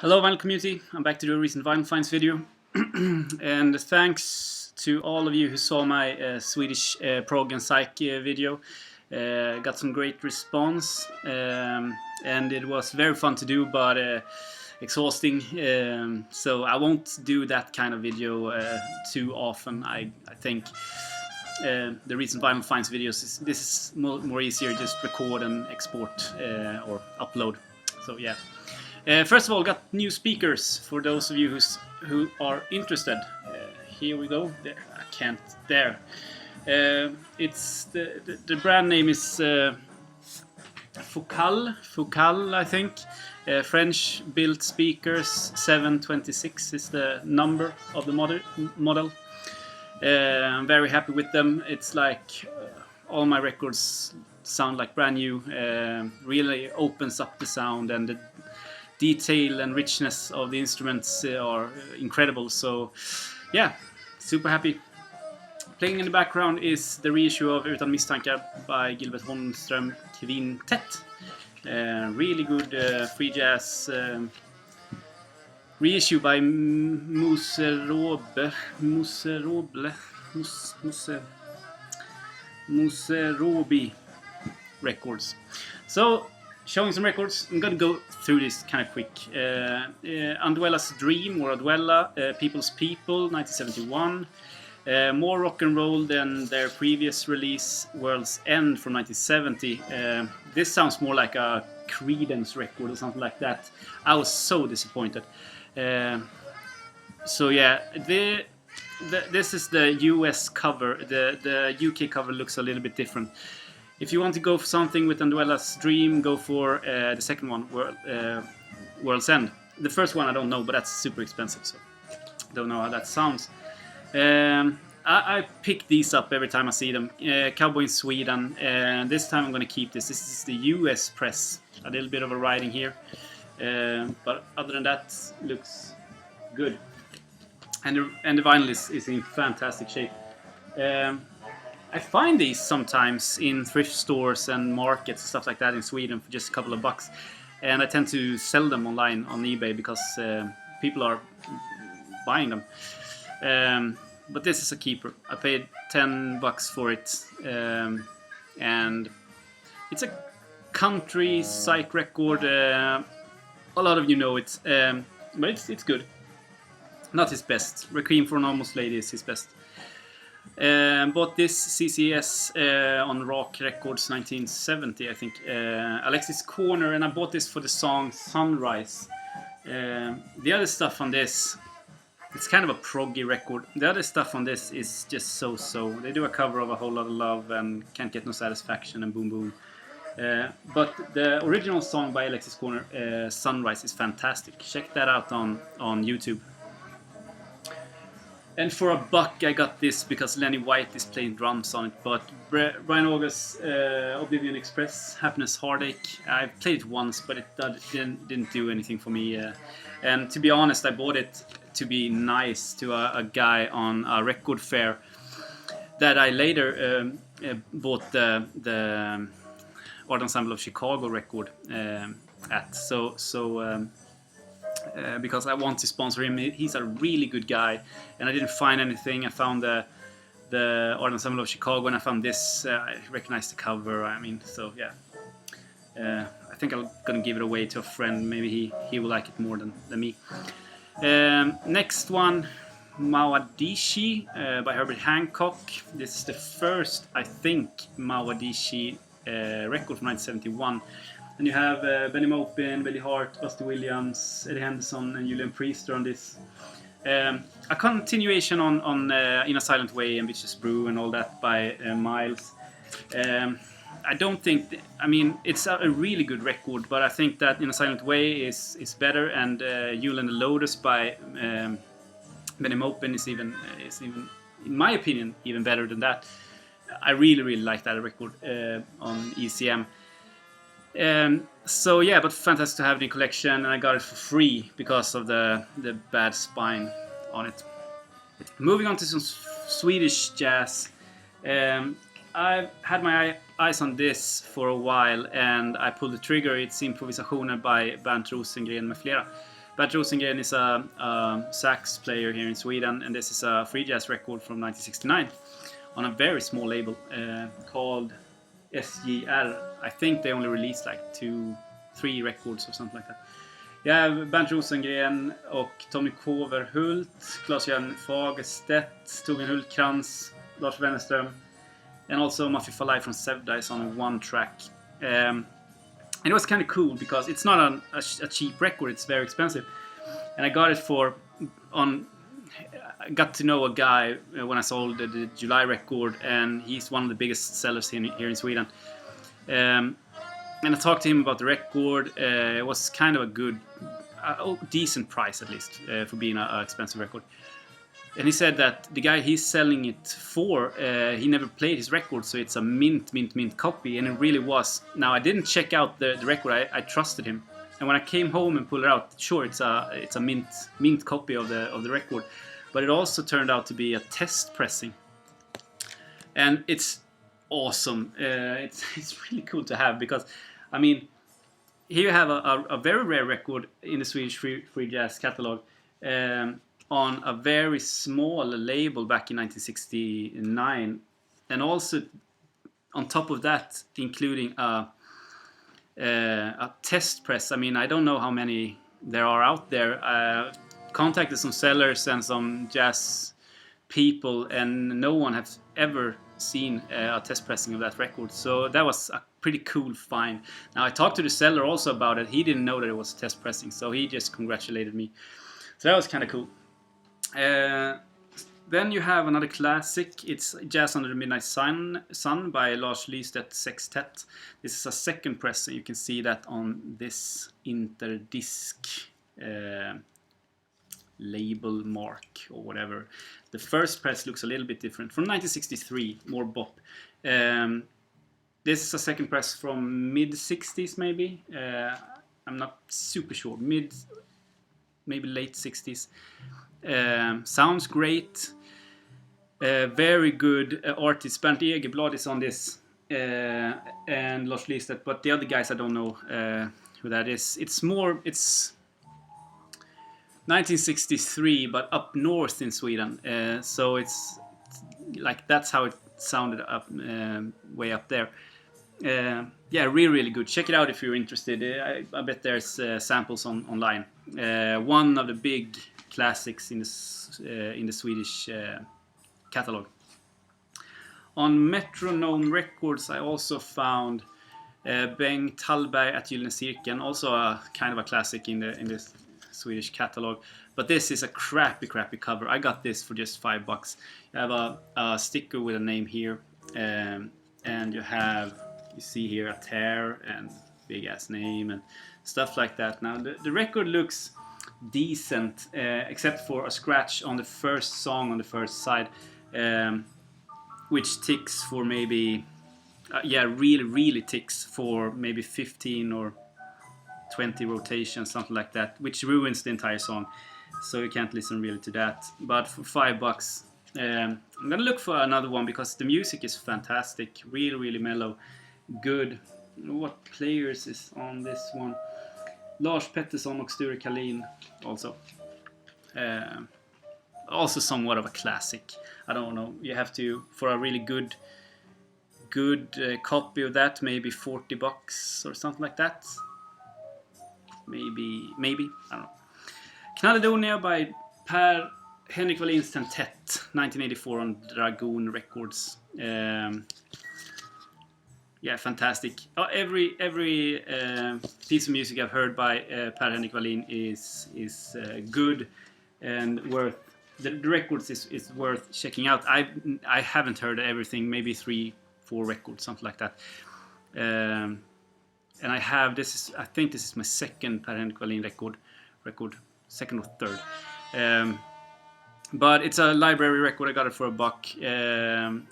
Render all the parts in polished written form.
Hello vinyl community, I'm back to do a recent vinyl finds video and thanks to all of you who saw my Swedish Prog and Psyche video. Got some great response and it was very fun to do, but exhausting, so I won't do that kind of video too often. I think the recent vinyl finds videos, this is more easier, just record and export or upload. So yeah. First of all, got new speakers for those of you who are interested. Here we go. There, I can't. There. It's the brand name is Focal, I think. French-built speakers. 726 is the number of the model. I'm very happy with them. It's like all my records sound like brand new. Really opens up the sound, and the detail and richness of the instruments are incredible. So yeah, super happy. Playing in the background is the reissue of Utan misstankar by Gilbert Holmström Quintet. Really good free jazz reissue by Muserobi Records. So, showing some records. I'm gonna go through this kind of quick. Anduella's Dream, or Aduella, People's People, 1971. More rock and roll than their previous release, World's End, from 1970. This sounds more like a Creedence record or something like that. I was so disappointed. So yeah, this is the US cover. The UK cover looks a little bit different. If you want to go for something with Anduella's Dream, go for the second one, World's End. The first one I don't know, but that's super expensive, so don't know how that sounds. I pick these up every time I see them. Cowboy in Sweden. This time I'm going to keep this. This is the US press. A little bit of a writing here, but other than that, looks good. And the vinyl is in fantastic shape. I find these sometimes in thrift stores and markets and stuff like that in Sweden for just a couple of bucks, and I tend to sell them online on eBay because people are buying them. But this is a keeper. I paid $10 for it, and it's a country psych record. A lot of you know it, but it's good. Not his best. Requiem for an Almost Lady is his best. Bought this CCS on Rock Records 1970, I think. Alexis Corner, and I bought this for the song Sunrise. The other stuff on this, it's kind of a proggy record. The other stuff on this is just so-so. They do a cover of A Whole Lot of Love and Can't Get No Satisfaction and Boom Boom. But the original song by Alexis Corner, Sunrise, is fantastic. Check that out on YouTube. And for a buck I got this because Lenny White is playing drums on it. But Brian August's Oblivion Express, Happiness Heartache, I played it once, but it didn't do anything for me. And to be honest, I bought it to be nice to a guy on a record fair that I later bought the Art Ensemble of Chicago record at. Because I want to sponsor him. He's a really good guy, and I didn't find anything. I found the Art Ensemble of Chicago, and I found this. I recognized the cover. I mean, so yeah. I think I'm gonna give it away to a friend. Maybe he will like it more than me. Next one, Mawadishi by Herbert Hancock. This is the first, I think, Mawadishi record from 1971. And you have Benny Maupin, Billy Hart, Buster Williams, Eddie Henderson, and Julian Priester on this. A continuation on In a Silent Way and Vicious Brew and all that by Miles. I don't think... I mean, it's a really good record, but I think that In a Silent Way is better, and Yule and the Lotus by Benny Maupin is even, in my opinion, even better than that. I really like that record on ECM. So yeah, but fantastic to have it in collection, and I got it for free because of the bad spine on it. Moving on to some Swedish jazz. I've had my eyes on this for a while, and I pulled the trigger. It's Improvisationer by Bernt Rosengren med flera. Bert Rosengren is a sax player here in Sweden, and this is a free jazz record from 1969 on a very small label called SJR. I think they only released like 2-3 records or something like that. Yeah, Bernt Rosengren och Tommy Koverhult, Claes-Göran Fagerstedt, Torbjörn Hultkrantz, Lars Wennerström, and also Mafia for Life from Sevda is on one track. And it was kind of cool because it's not a cheap record, it's very expensive. And I got it I got to know a guy when I sold the July record, and he's one of the biggest sellers here in Sweden. And I talked to him about the record. It was kind of a good, decent price at least for being an expensive record. And he said that the guy he's selling it for, he never played his record, so it's a mint copy, and it really was. Now I didn't check out the record. I trusted him, and when I came home and pulled it out, sure, it's a mint copy of the record, but it also turned out to be a test pressing, and it's awesome. It's really cool to have, because I mean, here you have a very rare record in the Swedish free jazz catalog. On a very small label back in 1969, and also on top of that including a test press. I mean, I don't know how many there are out there. Contacted some sellers and some jazz people, and no one has ever seen a test pressing of that record, so that was a pretty cool find. Now I talked to the seller also about it. He didn't know that it was test pressing, so he just congratulated me, so that was kind of cool. Then you have another classic. It's Jazz Under the Midnight Sun by Lars Lystedt Sextet. This is a second press, and you can see that on this Interdisc label mark or whatever. The first press looks a little bit different, from 1963, more bop. This is a second press from mid-60s maybe. I'm not super sure. Maybe late 60s. Sounds great. Very good artist. Bernt Egerblad is on this, and Lars Lystedt, but the other guys I don't know who that is. It's 1963, but up north in Sweden. So it's like that's how it sounded up way up there. Yeah, really good. Check it out if you're interested. I bet there's samples online. One of the big classics in the Swedish catalog. On Metronome Records, I also found Bengt Hallberg at Gyllene Cirkeln, also a kind of a classic in the Swedish catalog. But this is a crappy cover. I got this for just $5. You have a sticker with a name here, and you see here a tear and big ass name and stuff like that. Now the record looks decent, except for a scratch on the first song on the first side, which ticks for maybe really ticks for maybe 15 or 20 rotations, something like that, which ruins the entire song, so you can't listen really to that. But for $5, I'm gonna look for another one, because the music is fantastic, really mellow, good. What players is on this one? Lars Pettersson och Sture Kalin also. Also somewhat of a classic. I don't know. You have to, for a really good copy of that, maybe $40 or something like that. Maybe I don't know. Knalledonia by Per Henrik Wallins Tentett, 1984 on Dragoon Records. Yeah, fantastic. Every piece of music I've heard by Per Henrik Wallin is good and worth. The records is worth checking out. I haven't heard everything. Maybe 3-4 records, something like that. And I have this. I think this is my second Per Henrik Wallin record, second or third. But it's a library record. I got it for $1.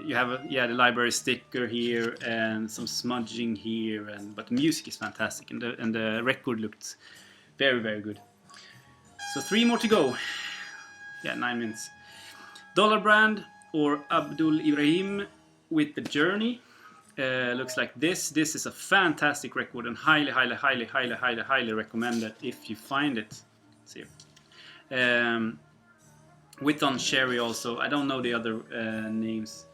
You have the library sticker here and some smudging here, but the music is fantastic, and the record looked very good. So 3 more to go. Yeah, 9 minutes. Dollar Brand or Abdul Ibrahim with The Journey. looks like this. This is a fantastic record and highly recommend it if you find it. Let's see. With on Sherry also. I don't know the other names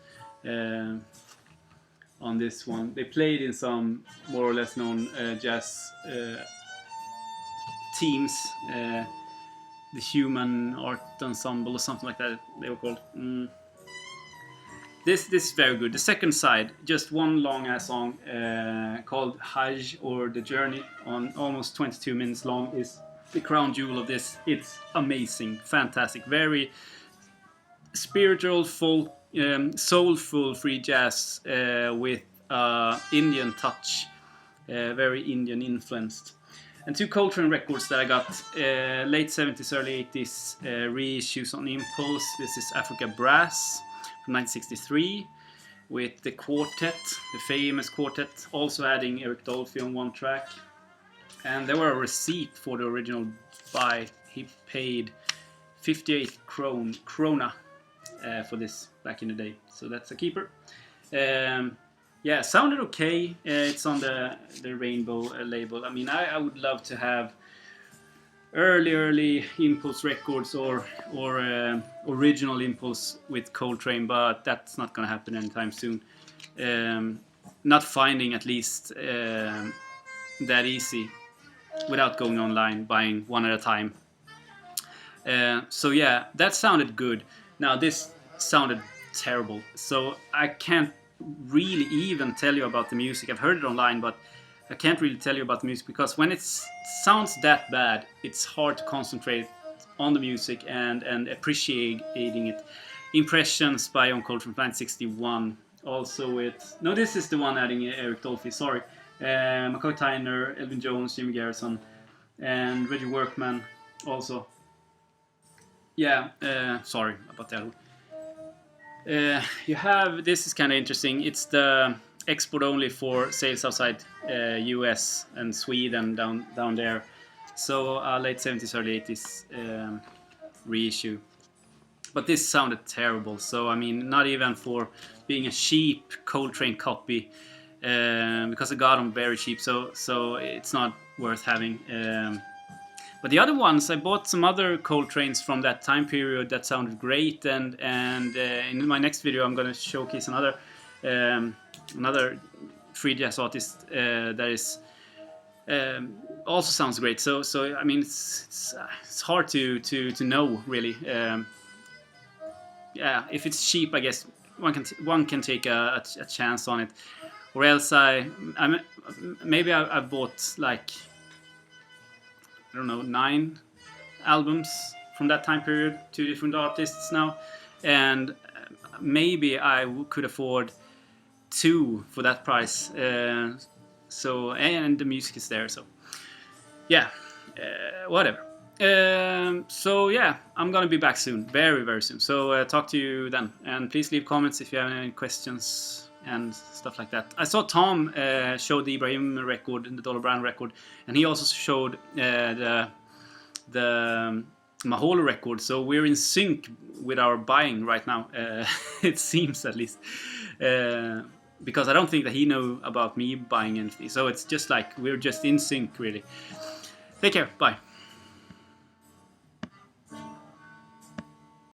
on this one. They played in some more or less known jazz teams. The Human Art Ensemble or something like that they were called. This is very good. The second side, just one long ass song called Hajj or The Journey, on almost 22 minutes long, is the crown jewel of this. It's amazing, fantastic, very spiritual, folk, soulful free jazz with Indian touch, very Indian influenced. And two Coltrane records that I got, late 70s, early 80s reissues on Impulse. This is Africa Brass from 1963 with the quartet, the famous quartet, also adding Eric Dolphy on one track. And there were a receipt for the original buy. He paid 58 krona for this back in the day, so that's a keeper. Yeah, sounded okay. It's on the Rainbow label. I mean, I would love to have early Impulse records or original Impulse with Coltrane, but that's not gonna happen anytime soon. Not finding at least that easy without going online, buying one at a time. So yeah, that sounded good. Now this sounded terrible, so I can't really even tell you about the music. I've heard it online, but I can't really tell you about the music because when it sounds that bad, it's hard to concentrate on the music and appreciating it. Impressions by On Coltrane from 1961. Also with... No, this is the one adding Eric Dolphy, sorry. McCoy Tyner, Elvin Jones, Jimmy Garrison, and Reggie Workman also. Yeah, sorry about that. You have... This is kind of interesting. It's the export only for sales outside US and Sweden down there. So late 70s, early 80s reissue. But this sounded terrible. So I mean, not even for being a cheap Coltrane copy, because I got them very cheap. So it's not worth having. But the other ones, I bought some other Coltranes from that time period that sounded great. And in my next video, I'm going to showcase another free jazz artist that is also sounds great. So I mean, it's hard to know really. Yeah, if it's cheap, I guess one can take a chance on it, or else maybe I bought like, I don't know, 9 albums from that time period, 2 different artists now, and maybe I could afford 2 for that price. So and the music is there, so yeah, whatever. So yeah, I'm gonna be back soon, very soon. So talk to you then, and please leave comments if you have any questions and stuff like that. I saw Tom show the Ibrahim record, the Dollar Brown record, and he also showed the Maholo record. So we're in sync with our buying right now. It seems, at least, because I don't think that he knew about me buying anything. So it's just like we're just in sync, really. Take care. Bye.